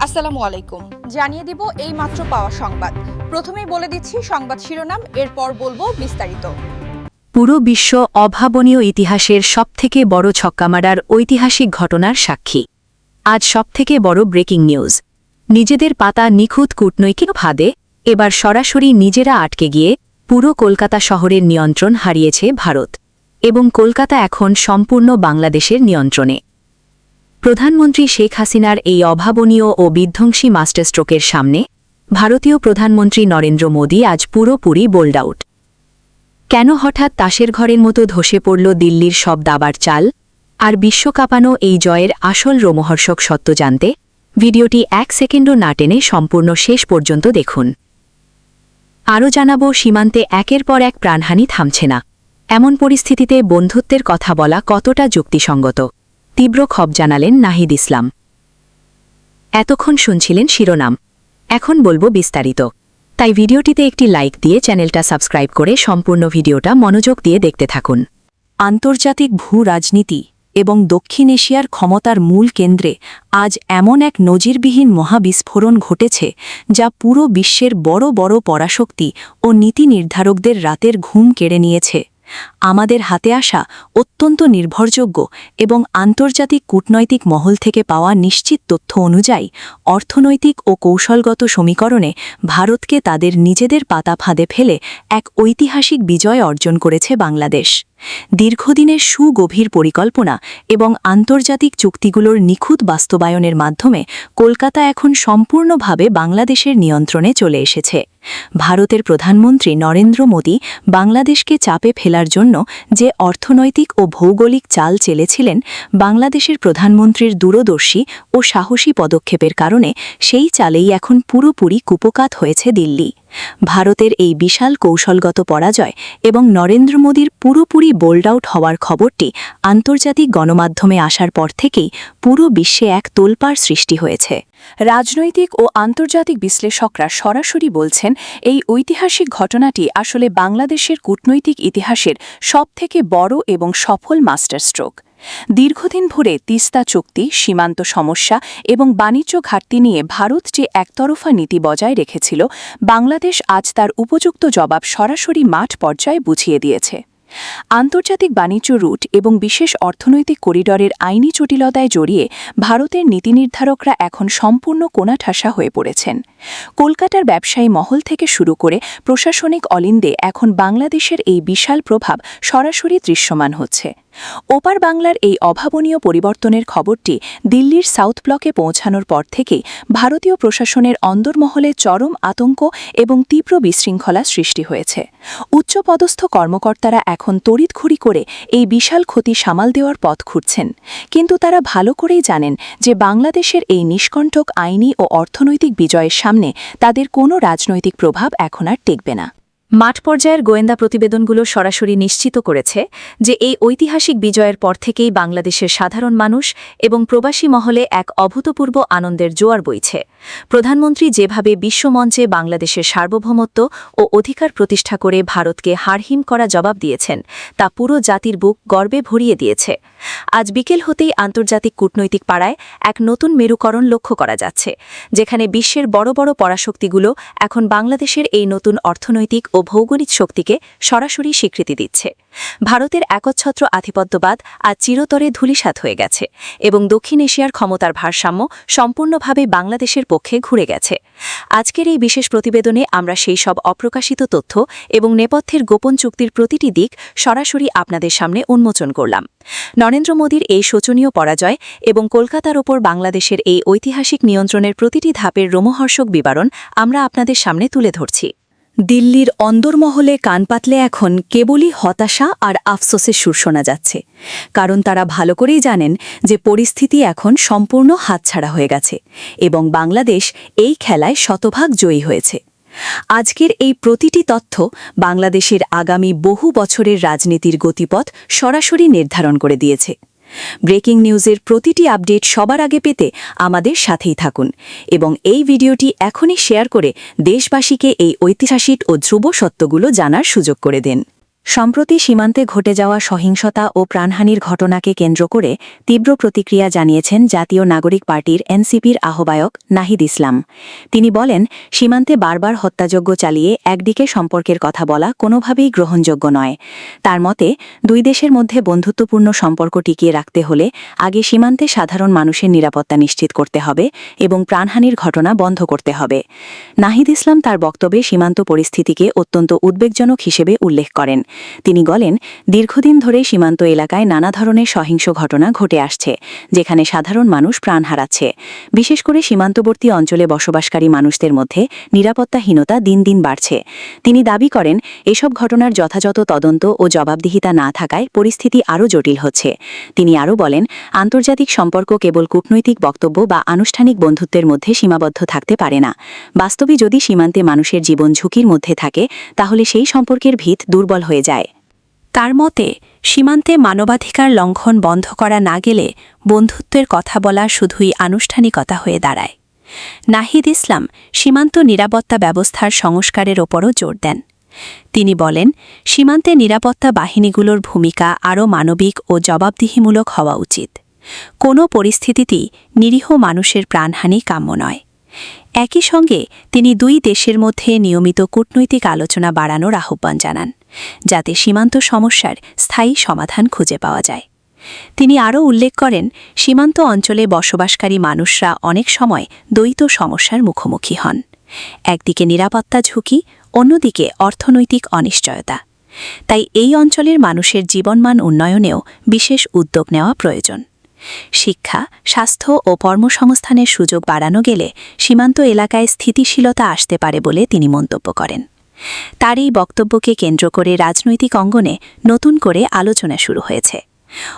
আসসালামু আলাইকুম। জানিয়ে দিব এই মাত্র পাওয়া সংবাদ। প্রথমেই বলে দিচ্ছি সংবাদ শিরোনাম, এরপর বলবো বিস্তারিত। পুরো বিশ্ব অভাবনীয় ইতিহাসের সবথেকে বড় ছক্কা মারার ঐতিহাসিক ঘটনার সাক্ষী। আজ সবথেকে বড় ব্রেকিং নিউজ। নিজেদের পাতা নিখুঁত কূটনৈতিক ফাঁদে এবার সরাসরি নিজেরা আটকে গিয়ে পুরো কলকাতা শহরের নিয়ন্ত্রণ হারিয়েছে ভারত, এবং কলকাতা এখন সম্পূর্ণ বাংলাদেশের নিয়ন্ত্রণে। প্রধানমন্ত্রী শেখ হাসিনার এই অভাবনীয় ও বিধ্বংসী মাস্টারস্ট্রোকের সামনে ভারতীয় প্রধানমন্ত্রী নরেন্দ্র মোদী আজ পুরোপুরি বোল্ড আউট। কেন হঠাৎ তাসের ঘরের মতো ধসে পড়ল দিল্লির সব দাবার চাল, আর বিশ্বকাপানো এই জয়ের আসল রোমহর্ষক সত্য জানতে ভিডিওটি 1 সেকেন্ডও না টেনে সম্পূর্ণ শেষ পর্যন্ত দেখুন। আরও জানাবো সীমান্তে একের পর এক প্রাণহানি থামছে না। এমন পরিস্থিতিতে বন্ধুত্বের কথা বলা কতটা যুক্তিসঙ্গত, তীব্র ক্ষোভ জানালেন নাহিদ ইসলাম। এতক্ষণ শুনছিলেন শিরোনাম, এখন বলবো বিস্তারিত। তাই ভিডিওটিতে একটি লাইক দিয়ে চ্যানেলটা সাবস্ক্রাইব করে সম্পূর্ণ ভিডিওটা মনোযোগ দিয়ে দেখতে থাকুন। আন্তর্জাতিক ভূ রাজনীতি এবং দক্ষিণ এশিয়ার ক্ষমতার মূল কেন্দ্রে আজ এমন এক নজিরবিহীন মহাবিস্ফোরণ ঘটেছে, যা পুরো বিশ্বের বড় বড় পরাশক্তি ও নীতি নির্ধারকদের রাতের ঘুম কেড়ে নিয়েছে। আমাদের হাতে আসা অত্যন্ত নির্ভরযোগ্য এবং আন্তর্জাতিক কূটনৈতিক মহল থেকে পাওয়া নিশ্চিত তথ্য অনুযায়ী অর্থনৈতিক ও কৌশলগত সমীকরণে ভারতকে তাদের নিজেদের পাতা ফাঁদে ফেলে এক ঐতিহাসিক বিজয় অর্জন করেছে বাংলাদেশ। দীর্ঘদিনের সুগভীর পরিকল্পনা এবং আন্তর্জাতিক চুক্তিগুলোর নিখুঁত বাস্তবায়নের মাধ্যমে কলকাতা এখন সম্পূর্ণভাবে বাংলাদেশের নিয়ন্ত্রণে চলে এসেছে। ভারতের প্রধানমন্ত্রী নরেন্দ্র মোদী বাংলাদেশকে চাপে ফেলার জন্য যে অর্থনৈতিক ও ভৌগোলিক চাল চেলেছিলেন, বাংলাদেশের প্রধানমন্ত্রীর দূরদর্শী ও সাহসী পদক্ষেপের কারণে সেই চালেই এখন পুরোপুরি কুপোকাত হয়েছে দিল্লি। ভারতের এই বিশাল কৌশলগত পরাজয় এবং নরেন্দ্র মোদীর পুরোপুরি বোল্ড আউট হওয়ার খবরটি আন্তর্জাতিক গণমাধ্যমে আসার পর থেকেই পুরো বিশ্বে এক তোলপাড় সৃষ্টি হয়েছে। রাজনৈতিক ও আন্তর্জাতিক বিশ্লেষকরা সরাসরি বলছেন, এই ঐতিহাসিক ঘটনাটি আসলে বাংলাদেশের কূটনৈতিক ইতিহাসের সবথেকে বড় এবং সফল মাস্টারস্ট্রোক। দীর্ঘদিন ধরে তিস্তা চুক্তি, সীমান্ত সমস্যা এবং বাণিজ্য ঘাটতি নিয়ে ভারত যে একতরফা নীতি বজায় রেখেছিল, বাংলাদেশ আজ তার উপযুক্ত জবাব সরাসরি মাঠ পর্যায়ে বুঝিয়ে দিয়েছে। আন্তর্জাতিক বাণিজ্য রুট এবং বিশেষ অর্থনৈতিক করিডরের আইনি জটিলতায় জড়িয়ে ভারতের নীতি নির্ধারকরা এখন সম্পূর্ণ কোণাঠাসা হয়ে পড়েছেন। কলকাতার ব্যবসায়ী মহল থেকে শুরু করে প্রশাসনিক অলিন্দে এখন বাংলাদেশের এই বিশাল প্রভাব সরাসরি দৃশ্যমান হচ্ছে। ওপার বাংলার এই অভাবনীয় পরিবর্তনের খবরটি দিল্লির সাউথ ব্লকে পৌঁছানোর পর থেকেই ভারতীয় প্রশাসনের অন্দরমহলে চরম আতঙ্ক এবং তীব্র বিশৃঙ্খলা সৃষ্টি হয়েছে। উচ্চপদস্থ কর্মকর্তারা এখন তড়িৎঘড়ি করে এই বিশাল ক্ষতি সামাল দেওয়ার পথ খুঁজছেন, কিন্তু তারা ভালো করেই জানেন যে বাংলাদেশের এই নিষ্কণ্টক আইনি ও অর্থনৈতিক বিজয়ের সামনে তাদের কোনো রাজনৈতিক প্রভাব এখন আর টেকবে না। মাঠ পর্যায়ের গোয়েন্দা প্রতিবেদনগুলো সরাসরি নিশ্চিত করেছে যে এই ঐতিহাসিক বিজয়ের পর থেকেই বাংলাদেশের সাধারণ মানুষ এবং প্রবাসী মহলে এক অভূতপূর্ব আনন্দের জোয়ার বইছে। প্রধানমন্ত্রী যেভাবে বিশ্বমঞ্চে বাংলাদেশের সার্বভৌমত্ব ও অধিকার প্রতিষ্ঠা করে ভারতকে হাড়হিম করা জবাব দিয়েছেন, তা পুরো জাতির বুক গর্বে ভরিয়ে দিয়েছে। আজ বিকেল হতেই আন্তর্জাতিক কূটনৈতিক পাড়ায় এক নতুন মেরুকরণ লক্ষ্য করা যাচ্ছে, যেখানে বিশ্বের বড় বড় পরাশক্তিগুলো এখন বাংলাদেশের এই নতুন অর্থনৈতিক ও ভৌগোলিক শক্তিকে সরাসরি স্বীকৃতি দিচ্ছে। ভারতের একচ্ছত্র আধিপত্যবাদ আজ চিরতরে ধূলিসাৎ হয়ে গেছে এবং দক্ষিণ এশিয়ার ক্ষমতার ভারসাম্য সম্পূর্ণভাবে বাংলাদেশের পক্ষে ঘুরে গেছে। আজকের এই বিশেষ প্রতিবেদনে আমরা সেই সব অপ্রকাশিত তথ্য এবং নেপথ্যের গোপন চুক্তির প্রতিটি দিক সরাসরি আপনাদের সামনে উন্মোচন করলাম। নরেন্দ্র মোদীর এই শোচনীয় পরাজয় এবং কলকাতার ওপর বাংলাদেশের এই ঐতিহাসিক নিয়ন্ত্রণের প্রতিটি ধাপের রোমহর্ষক বিবরণ আমরা আপনাদের সামনে তুলে ধরছি। দিল্লির অন্দরমহলে কান পাতলে এখন কেবলই হতাশা আর আফসোসের সুর শোনা যাচ্ছে, কারণ তারা ভালো করেই জানেন যে পরিস্থিতি এখন সম্পূর্ণ হাতছাড়া হয়ে গেছে এবং বাংলাদেশ এই খেলায় শতভাগ জয়ী হয়েছে। আজকের এই প্রতিটি তথ্য বাংলাদেশের আগামী বহু বছরের রাজনীতির গতিপথ সরাসরি নির্ধারণ করে দিয়েছে। ব্রেকিং নিউজের প্রতিটি আপডেট সবার আগে পেতে আমাদের সাথেই থাকুন এবং এই ভিডিওটি এখনই শেয়ার করে দেশবাসীকে এই ঐতিহাসিক ও ধ্রুব সত্যগুলো জানার সুযোগ করে দেন। সম্প্রতি সীমান্তে ঘটে যাওয়া সহিংসতা ও প্রাণহানির ঘটনাকে কেন্দ্র করে তীব্র প্রতিক্রিয়া জানিয়েছেন জাতীয় নাগরিক পার্টির এনসিপির আহ্বায়ক নাহিদ ইসলাম। তিনি বলেন, সীমান্তে বারবার হত্যাযজ্ঞ চালিয়ে একদিকে সম্পর্কের কথা বলা কোনোভাবেই গ্রহণযোগ্য নয়। তার মতে, দুই দেশের মধ্যে বন্ধুত্বপূর্ণ সম্পর্ক টিকিয়ে রাখতে হলে আগে সীমান্তে সাধারণ মানুষের নিরাপত্তা নিশ্চিত করতে হবে এবং প্রাণহানির ঘটনা বন্ধ করতে হবে। নাহিদ ইসলাম তার বক্তব্যে সীমান্ত পরিস্থিতিকে অত্যন্ত উদ্বেগজনক হিসেবে উল্লেখ করেন। তিনি বলেন, দীর্ঘদিন ধরে সীমান্ত এলাকায় নানা ধরনের সহিংস ঘটনা ঘটে আসছে, যেখানে সাধারণ মানুষ প্রাণ হারাচ্ছে। বিশেষ করে সীমান্তবর্তী অঞ্চলে বসবাসকারী মানুষদের মধ্যে নিরাপত্তাহীনতা দিন দিন বাড়ছে। তিনি দাবি করেন, এসব ঘটনার যথাযথ তদন্ত ও জবাবদিহিতা না থাকায় পরিস্থিতি আরও জটিল হচ্ছে। তিনি আরও বলেন, আন্তর্জাতিক সম্পর্ক কেবল কূটনৈতিক বক্তব্য বা আনুষ্ঠানিক বন্ধুত্বের মধ্যে সীমাবদ্ধ থাকতে পারে না। বাস্তবে যদি সীমান্তে মানুষের জীবন ঝুঁকির মধ্যে থাকে, তাহলে সেই সম্পর্কের ভিত দুর্বল হয়ে যায়। তার মতে, সীমান্তে মানবাধিকার লঙ্ঘন বন্ধ করা না গেলে বন্ধুত্বের কথা বলা শুধুই আনুষ্ঠানিকতা হয়ে দাঁড়ায়। নাহিদ ইসলাম সীমান্ত নিরাপত্তা ব্যবস্থার সংস্কারের ওপরও জোর দেন। তিনি বলেন, সীমান্তে নিরাপত্তা বাহিনীগুলোর ভূমিকা আরও মানবিক ও জবাবদিহিমূলক হওয়া উচিত। কোনো পরিস্থিতিতেই নিরীহ মানুষের প্রাণহানি কাম্য নয়। একই সঙ্গে তিনি দুই দেশের মধ্যে নিয়মিত কূটনৈতিক আলোচনা বাড়ানোর আহ্বান জানান, যাতে সীমান্ত সমস্যার স্থায়ী সমাধান খুঁজে পাওয়া যায়। তিনি আরও উল্লেখ করেন, সীমান্ত অঞ্চলে বসবাসকারী মানুষরা অনেক সময় দ্বৈত সমস্যার মুখোমুখি হন। একদিকে নিরাপত্তা ঝুঁকি, অন্যদিকে অর্থনৈতিক অনিশ্চয়তা। তাই এই অঞ্চলের মানুষের জীবনমান উন্নয়নেও বিশেষ উদ্যোগ নেওয়া প্রয়োজন। শিক্ষা, স্বাস্থ্য ও কর্মসংস্থানের সুযোগ বাড়ানো গেলে সীমান্ত এলাকায় স্থিতিশীলতা আসতে পারে বলে তিনি মন্তব্য করেন। তার এই বক্তব্যকে কেন্দ্র করে রাজনৈতিক অঙ্গনে নতুন করে আলোচনা শুরু হয়েছে।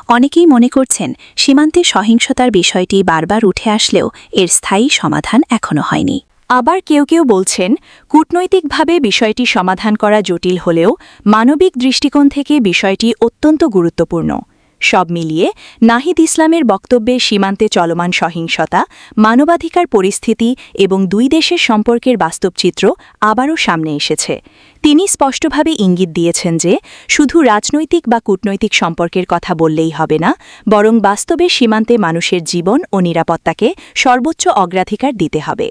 অনেকেই মনে করছেন, সীমান্তে সহিংসতার বিষয়টি বারবার উঠে আসলেও এর স্থায়ী সমাধান এখনো হয়নি। আবার কেউ কেউ বলছেন, কূটনৈতিকভাবে বিষয়টি সমাধান করা জটিল হলেও মানবিক দৃষ্টিকোণ থেকে বিষয়টি অত্যন্ত গুরুত্বপূর্ণ। সব মিলিয়ে নাহিদ ইসলামের বক্তব্যে সীমান্তে চলমান সহিংসতা, মানবাধিকার পরিস্থিতি এবং দুই দেশের সম্পর্কের বাস্তব চিত্র আবারও সামনে এসেছে। তিনি স্পষ্টভাবে ইঙ্গিত দিয়েছেন যে শুধু রাজনৈতিক বা কূটনৈতিক সম্পর্কের কথা বললেই হবে না, বরং বাস্তবে সীমান্তে মানুষের জীবন ও নিরাপত্তাকে সর্বোচ্চ অগ্রাধিকার দিতে হবে।